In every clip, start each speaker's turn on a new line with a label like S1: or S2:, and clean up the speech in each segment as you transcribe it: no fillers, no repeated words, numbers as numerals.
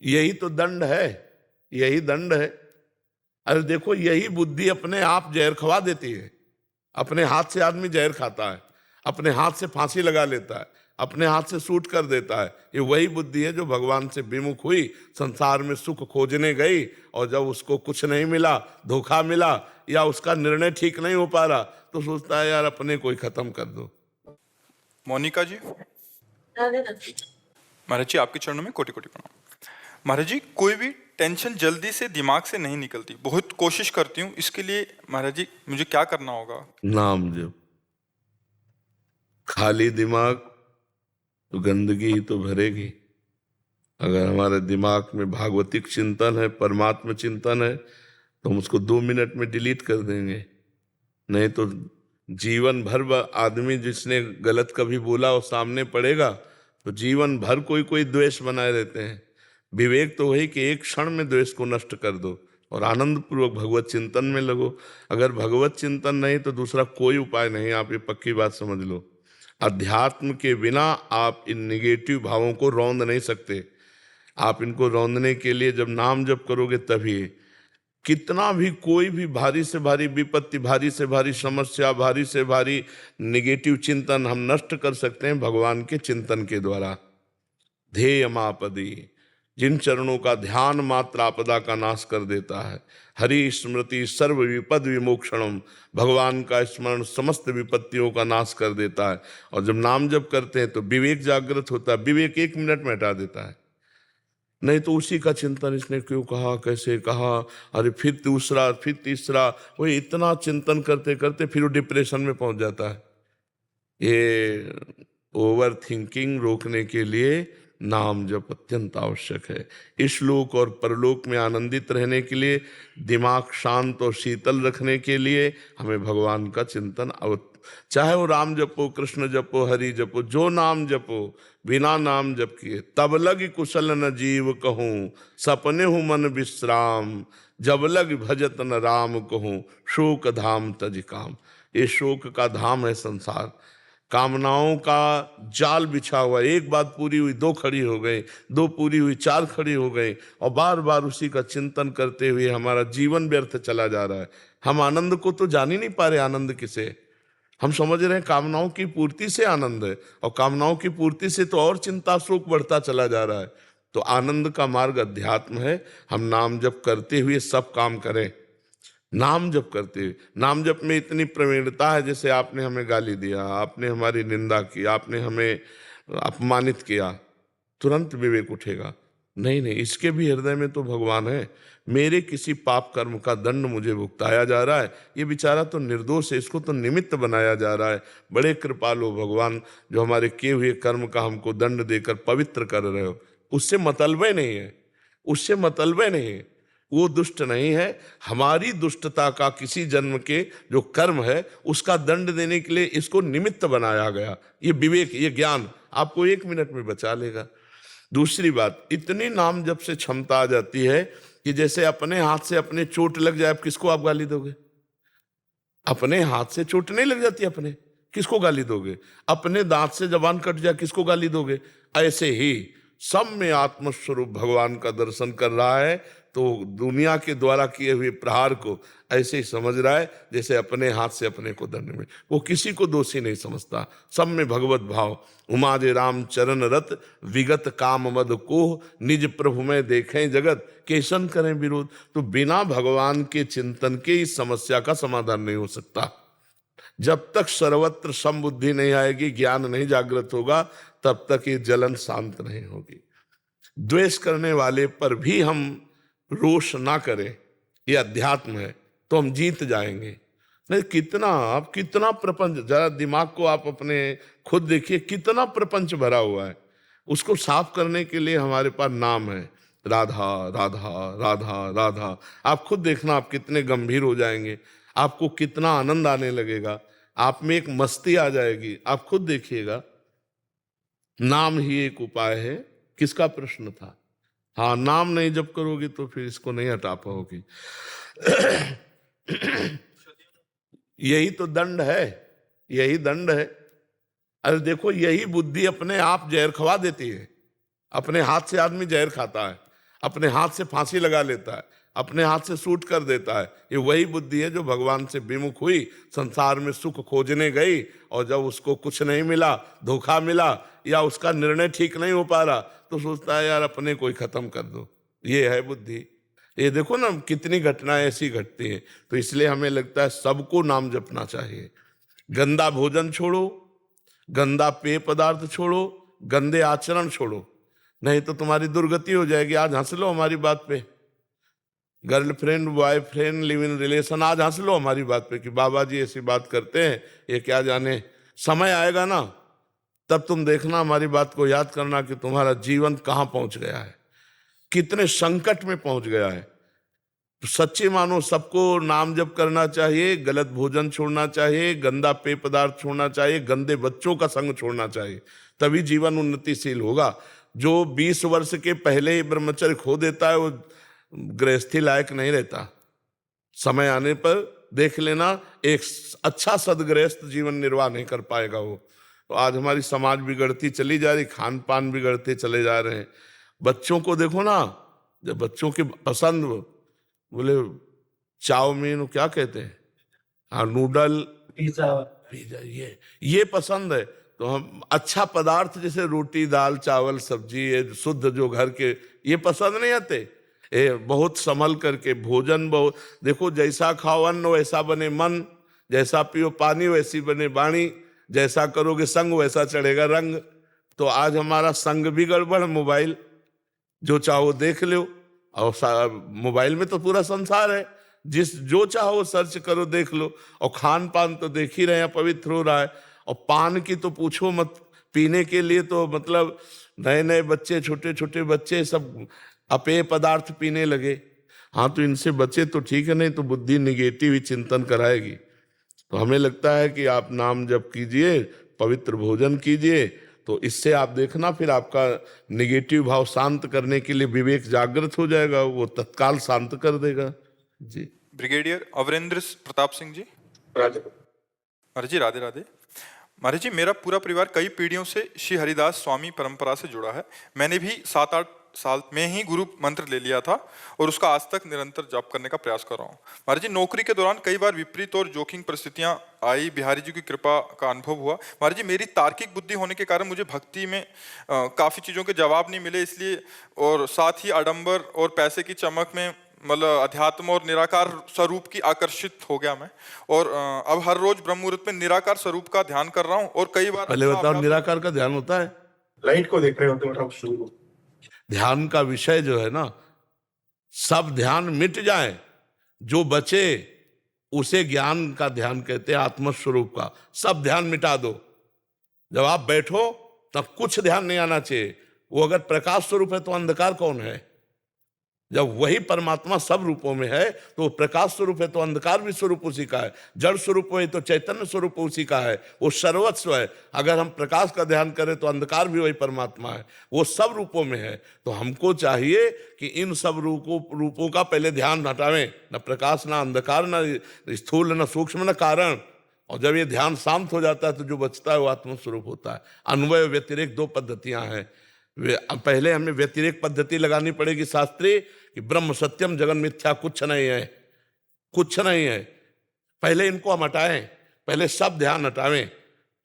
S1: यही तो दंड है, यही दंड है। अरे देखो, यही बुद्धि अपने आप जहर खवा देती है। अपने हाथ से आदमी जहर खाता है, अपने हाथ से फांसी लगा लेता है, अपने हाथ से शूट कर देता है। ये वही बुद्धि है जो भगवान से विमुख हुई, संसार में सुख खोजने गई, और जब उसको कुछ नहीं मिला, धोखा मिला, या उसका निर्णय ठीक नहीं हो पा रहा, तो सोचता है यार अपने को ही खत्म कर दो।
S2: मोनिका जी, महाराज जी आपके चरणों में कोटि कोटि प्रणाम। महाराज जी, कोई भी टेंशन जल्दी से दिमाग से नहीं निकलती, बहुत कोशिश करती हूँ, इसके लिए महाराज जी मुझे क्या करना होगा?
S1: नाम जप। खाली दिमाग तो गंदगी ही तो भरेगी। अगर हमारे दिमाग में भागवतिक चिंतन है, परमात्मा चिंतन है, तो हम उसको 2 मिनट में डिलीट कर देंगे। नहीं तो जीवन भर आदमी जिसने गलत कभी बोला और सामने पड़ेगा, तो जीवन भर कोई कोई द्वेष बनाए रहते हैं। विवेक तो वही कि एक क्षण में द्वेष को नष्ट कर दो और आनंद पूर्वक भगवत चिंतन में लगो। अगर भगवत चिंतन नहीं तो दूसरा कोई उपाय नहीं, आप ये पक्की बात समझ लो। अध्यात्म के बिना आप इन निगेटिव भावों को रौंद नहीं सकते। आप इनको रौंदने के लिए जब नाम जप करोगे तभी। कितना भी कोई भी भारी से भारी विपत्ति, भारी से भारी समस्या, भारी से भारी निगेटिव चिंतन हम नष्ट कर सकते हैं भगवान के चिंतन के द्वारा। ध्येय मापदी, जिन चरणों का ध्यान मात्र आपदा का नाश कर देता है। हरि स्मृति सर्व विपद विमोक्षणम, भगवान का स्मरण समस्त विपत्तियों का नाश कर देता है। और जब नाम जप करते हैं तो विवेक जागृत होता है। विवेक 1 मिनट में हटा देता है। नहीं तो उसी का चिंतन, इसने क्यों कहा, कैसे कहा, अरे फिर दूसरा, फिर तीसरा, वो इतना चिंतन करते करते फिर वो डिप्रेशन में पहुंच जाता है। ये ओवर थिंकिंग रोकने के लिए नाम जप अत्यंत आवश्यक है। इस लोक और परलोक में आनंदित रहने के लिए, दिमाग शांत और शीतल रखने के लिए हमें भगवान का चिंतन चाहे वो राम जपो, कृष्ण जपो, हरि जपो, जो नाम जपो, बिना नाम जप किए तब लग कुशल न जीव कहूँ, सपने हूँ मन विश्राम, जब लग भजत न राम कहूँ, शोक धाम तज काम। ये शोक का धाम है संसार। कामनाओं का जाल बिछा हुआ, एक बात पूरी हुई 2 खड़ी हो गई, 2 पूरी हुई 4 खड़ी हो गई, और बार बार उसी का चिंतन करते हुए हमारा जीवन व्यर्थ चला जा रहा है। हम आनंद को तो जान ही नहीं पा रहे। आनंद किसे? हम समझ रहे हैं कामनाओं की पूर्ति से आनंद है, और कामनाओं की पूर्ति से तो और चिंता शोक बढ़ता चला जा रहा है। तो आनंद का मार्ग अध्यात्म है। हम नाम जप करते हुए सब काम करें। नाम जप करते हुए, नाम जप में इतनी प्रवीणता है, जैसे आपने हमें गाली दिया, आपने हमारी निंदा की, आपने हमें अपमानित किया, तुरंत विवेक उठेगा। नहीं नहीं, इसके भी हृदय में तो भगवान है। मेरे किसी पाप कर्म का दंड मुझे भुगताया जा रहा है। ये बेचारा तो निर्दोष है, इसको तो निमित्त बनाया जा रहा है। बड़े कृपालु भगवान, जो हमारे किए हुए कर्म का हमको दंड देकर पवित्र कर रहे हो। उससे मतलब नहीं है, उससे मतलब नहीं है। वो दुष्ट नहीं है। हमारी दुष्टता का किसी जन्म के जो कर्म है उसका दंड देने के लिए इसको निमित्त बनाया गया। ये विवेक, ये ज्ञान आपको 1 मिनट में बचा लेगा। दूसरी बात, इतनी नाम जप से क्षमता आ जाती है कि जैसे अपने हाथ से अपने चोट लग जाए, किसको आप गाली दोगे? अपने हाथ से चोट नहीं लग जाती, अपने किसको गाली दोगे? अपने दांत से जबान कट जाए, किसको गाली दोगे? ऐसे ही सब में आत्मस्वरूप भगवान का दर्शन कर रहा है, तो दुनिया के द्वारा किए हुए प्रहार को ऐसे ही समझ रहा है जैसे अपने हाथ से अपने को दंड में। वो किसी को दोषी नहीं समझता। सब में भगवत भाव। उमा दे राम चरण रत, विगत काम मद कोह, निज प्रभु में देखें जगत, केसन करें विरोध। तो बिना भगवान के चिंतन के इस समस्या का समाधान नहीं हो सकता। जब तक सर्वत्र समबुद्धि नहीं आएगी, ज्ञान नहीं जागृत होगा, तब तक ये जलन शांत नहीं होगी। द्वेष करने वाले पर भी हम रोष ना करें, ये अध्यात्म है, तो हम जीत जाएंगे। नहीं, कितना प्रपंच, जरा दिमाग को आप अपने खुद देखिए, कितना प्रपंच भरा हुआ है। उसको साफ करने के लिए हमारे पास नाम है, राधा राधा राधा राधा। आप खुद देखना, आप कितने गंभीर हो जाएंगे, आपको कितना आनंद आने लगेगा, आप में एक मस्ती आ जाएगी। आप खुद देखिएगा। नाम ही एक उपाय है। किसका प्रश्न था? हाँ, नाम नहीं जप करोगी तो फिर इसको नहीं हटा पाओगी। यही तो दंड है, यही दंड है। अरे देखो, यही बुद्धि अपने आप जहर खवा देती है। अपने हाथ से आदमी जहर खाता है, अपने हाथ से फांसी लगा लेता है, अपने हाथ से शूट कर देता है। ये वही बुद्धि है जो भगवान से विमुख हुई, संसार में सुख खोजने गई, और जब उसको कुछ नहीं मिला, धोखा मिला, या उसका निर्णय ठीक नहीं हो पा रहा, तो सोचता है यार अपने को ही खत्म कर दो। ये है बुद्धि। ये देखो ना कितनी घटनाएं ऐसी घटती हैं। तो इसलिए हमें लगता है सबको नाम जपना चाहिए। गंदा भोजन छोड़ो, गंदा पेय पदार्थ छोड़ो, गंदे आचरण छोड़ो, नहीं तो तुम्हारी दुर्गति हो जाएगी। आज हंस लो हमारी बात पे, girlfriend boyfriend live in relation, आज हंस लो हमारी बात पे कि बाबा जी ऐसी बात करते हैं, ये क्या जाने। समय आएगा ना, तब तुम देखना, हमारी बात को याद करना कि तुम्हारा जीवन कहाँ पहुंच गया है, कितने संकट में पहुंच गया है। तो सच्चे मानो सबको नाम जप करना चाहिए, गलत भोजन छोड़ना चाहिए, गंदा पेय पदार्थ छोड़ना चाहिए, गंदे बच्चों का संग छोड़ना चाहिए, तभी जीवन उन्नतिशील होगा। जो 20 वर्ष के पहले ही ब्रह्मचर्य खो देता है वो गृहस्थी लायक नहीं रहता। समय आने पर देख लेना, एक अच्छा सदगृहस्थ जीवन निर्वाह नहीं कर पाएगा वो। तो आज हमारी समाज बिगड़ती चली जा रही, खान पान बिगड़ते चले जा रहे हैं। बच्चों को देखो ना, जब बच्चों की पसंद, बोले चाउमीन क्या कहते हैं, हाँ नूडल पिज्जा, ये पसंद है। तो हम अच्छा पदार्थ जैसे रोटी दाल चावल सब्जी, ये शुद्ध जो घर के, ये पसंद नहीं आते। बहुत संभल करके भोजन, बहुत देखो, जैसा खाओ अन्न वैसा बने मन, जैसा पियो पानी वैसी बने वाणी, जैसा करोगे संग वैसा चढ़ेगा रंग। तो आज हमारा संग भी गड़बड़, मोबाइल जो चाहो देख लो, और मोबाइल में तो पूरा संसार है, जिस जो चाहो सर्च करो देख लो। और खान पान तो देख ही रहे हैं, पवित्र हो रहा है। और पान की तो पूछो मत, पीने के लिए तो मतलब नए नए बच्चे, छोटे छोटे बच्चे सब अपेय पदार्थ पीने लगे। हाँ तो इनसे बचे तो ठीक है, नहीं तो बुद्धि निगेटिव ही चिंतन कराएगी। तो हमें लगता है कि आप नाम जप कीजिए, पवित्र भोजन कीजिए, तो इससे आप देखना फिर आपका निगेटिव भाव शांत करने के लिए विवेक जागृत हो जाएगा, वो तत्काल शांत कर देगा जी।
S2: ब्रिगेडियर अवरेंद्र प्रताप सिंह जी। महाराज जी राधे राधे। महाराज जी, मेरा पूरा परिवार कई पीढ़ियों से श्री हरिदास स्वामी परंपरा से जुड़ा है। मैंने भी 7-8 साल में ही गुरु मंत्र ले लिया था और उसका आज तक निरंतर जाप करने का प्रयास कर रहा हूँ। महाराज जी, नौकरी के दौरान कई बार विपरीत और जोखिम परिस्थितियां आई, बिहारी जी की कृपा का अनुभव हुआ। महाराज जी, मेरी तार्किक बुद्धि होने के कारण मुझे भक्ति में काफ़ी चीज़ों के जवाब नहीं मिले, इसलिए, और साथ ही आडंबर और पैसे की चमक में मतलब अध्यात्म और निराकार स्वरूप की आकर्षित हो गया मैं। और अब हर रोज ब्रह्म मुहूर्त में निराकार स्वरूप का ध्यान कर रहा हूँ। और कई बार
S1: पहले बताओ, निराकार का ध्यान होता है?
S3: लाइट को देख रहे होते हो आप शुरू।
S1: ध्यान का विषय जो है ना, सब ध्यान मिट जाए, जो बचे उसे ज्ञान का ध्यान कहते हैं, आत्मस्वरूप का। सब ध्यान मिटा दो, जब आप बैठो तब कुछ ध्यान नहीं आना चाहिए। वो अगर प्रकाश स्वरूप है तो अंधकार कौन है? जब वही परमात्मा सब रूपों में है तो प्रकाश स्वरूप है, तो अंधकार भी स्वरूप उसी का है। जड़ स्वरूप है तो चैतन्य स्वरूप उसी का है, वो सर्वस्व है। अगर हम प्रकाश का ध्यान करें तो अंधकार भी वही परमात्मा है, वो सब रूपों में है। तो हमको चाहिए कि इन सब रूपों का पहले ध्यान हटावें, न प्रकाश, न अंधकार, न स्थूल, न सूक्ष्म, न कारण। और जब ये ध्यान शांत हो जाता है तो जो बचता है वो आत्मस्वरूप होता है। अन्वय व्यतिरेक 2 पद्धतियां हैं। पहले हमें व्यतिरेक पद्धति लगानी पड़ेगी शास्त्रीय, कि ब्रह्म सत्यम जगन मिथ्या, कुछ नहीं है, कुछ नहीं है। पहले इनको हम हटाएं, पहले सब ध्यान हटावें।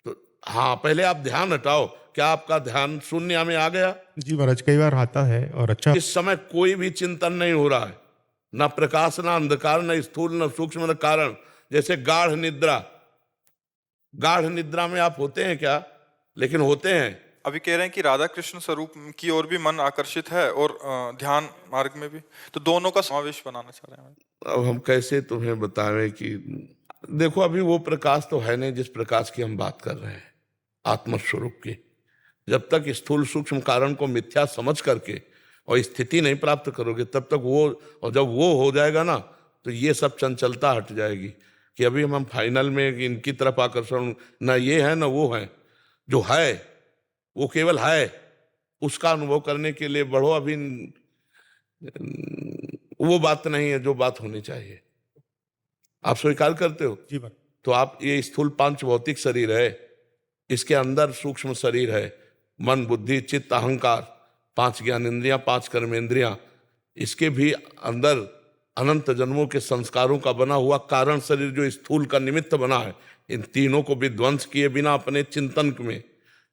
S1: तो हाँ, पहले आप ध्यान हटाओ। क्या आपका ध्यान शून्य में आ गया?
S3: जी महाराज, कई बार आता है और अच्छा।
S1: इस समय कोई भी चिंतन नहीं हो रहा है, ना प्रकाश, ना अंधकार, ना स्थूल, ना सूक्ष्म, न कारण। जैसे गाढ़ निद्रा, गाढ़ निद्रा में आप होते हैं क्या? लेकिन होते हैं।
S2: अभी कह रहे हैं कि राधा कृष्ण स्वरूप की ओर भी मन आकर्षित है और ध्यान मार्ग में भी, तो दोनों का समावेश बनाना चाह रहे हैं।
S1: अब हम कैसे तुम्हें बतावें कि देखो, अभी वो प्रकाश तो है नहीं जिस प्रकाश की हम बात कर रहे हैं, आत्मस्वरूप की। जब तक स्थूल सूक्ष्म कारण को मिथ्या समझ करके और स्थिति नहीं प्राप्त करोगे तब तक वो, और जब वो हो जाएगा ना तो ये सब चंचलता हट जाएगी। कि अभी हम फाइनल में इनकी तरफ आकर्षण, ना ये है ना वो है, जो है वो केवल है, उसका अनुभव करने के लिए बढ़ो। अभी वो बात नहीं है जो बात होनी चाहिए। आप स्वीकार करते हो?
S3: जी महाराज।
S1: तो आप, ये स्थूल 5 भौतिक शरीर है, इसके अंदर सूक्ष्म शरीर है, मन बुद्धि चित्त अहंकार, 5 ज्ञानेंद्रियां, 5 कर्मेंद्रियां, इसके भी अंदर अनंत जन्मों के संस्कारों का बना हुआ कारण शरीर जो स्थूल का निमित्त बना है, इन तीनों को विध्वंस किए बिना अपने चिंतन में,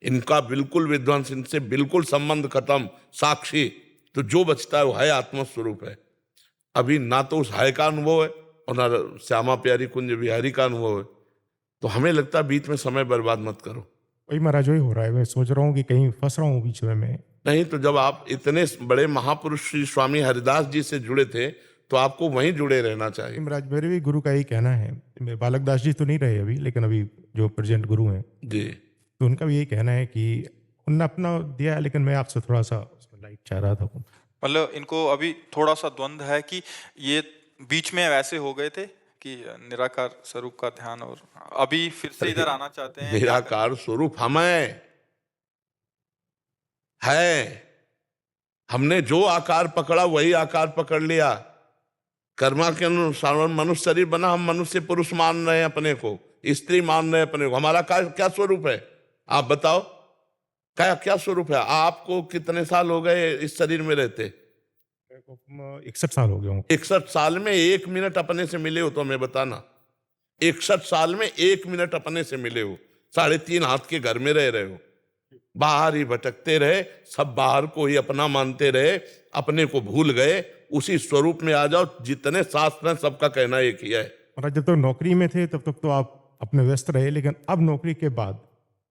S1: इनका बिल्कुल विध्वंस, इनसे बिल्कुल संबंध खत्म, साक्षी, तो जो बचता है वो है आत्मस्वरूप है। अभी ना तो उस है का अनुभव है और ना श्यामा प्यारी कुंज बिहारी का अनुभव है, तो हमें लगता है बीच में समय बर्बाद मत करो।
S3: वही महाराज वही हो रहा है, मैं सोच रहा हूँ कि कहीं फंस रहा हूँ बीच में मैं।
S1: नहीं तो जब आप इतने बड़े महापुरुष श्री स्वामी हरिदास जी से जुड़े थे तो आपको वहीं जुड़े रहना चाहिए।
S3: महाराज मेरे भी गुरु का यही कहना है, मैं बालक दास जी तो नहीं रहे अभी, लेकिन अभी जो प्रेजेंट गुरु हैं
S1: जी,
S3: तो उनका भी यही कहना है कि उनने अपना दिया है, लेकिन मैं आपसे थोड़ा सा उसमें लाइट चाह रहा था।
S2: मतलब इनको अभी थोड़ा सा द्वंद्व है कि ये बीच में वैसे हो गए थे कि निराकार स्वरूप का ध्यान, और अभी फिर से इधर आना चाहते हैं।
S1: निराकार स्वरूप हमें है, हमने जो आकार पकड़ा वही आकार पकड़ लिया। कर्मा के अनुसार मनुष्य शरीर बना, हम मनुष्य पुरुष मान रहे हैं अपने को, स्त्री मान रहे हैं अपने को। हमारा क्या स्वरूप है आप बताओ, क्या स्वरूप है? आपको कितने साल हो गए इस शरीर में रहते?
S3: 61 साल हो गए होंगे।
S1: 61 साल में 1 मिनट अपने से मिले हो तो हमें बताना। 61 साल में 1 मिनट अपने से मिले हो? 3.5 हाथ के घर में रह रहे हो, बाहर ही भटकते रहे, सब बाहर को ही अपना मानते रहे, अपने को भूल गए। उसी स्वरूप में आ जाओ। जितने शास्त्र हैं सबका कहना एक ही है।
S3: महाराज जब तक नौकरी में थे तब तक तो आप अपने व्यस्त रहे, लेकिन अब नौकरी के बाद,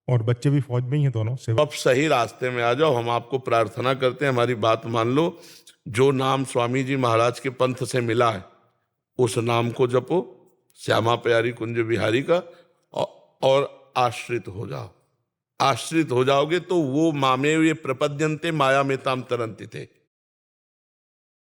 S3: और बच्चे भी फौज में ही हैं दोनों से,
S1: अब सही रास्ते में आ जाओ। हम आपको प्रार्थना करते हैं, हमारी बात मान लो। जो नाम स्वामी जी महाराज के पंथ से मिला है उस नाम को जपो, श्यामा प्यारी कुंज बिहारी का, और आश्रित हो जाओ। आश्रित हो जाओगे तो वो मामे ये प्रपद्यन्ते माया में ताम तरंती थे।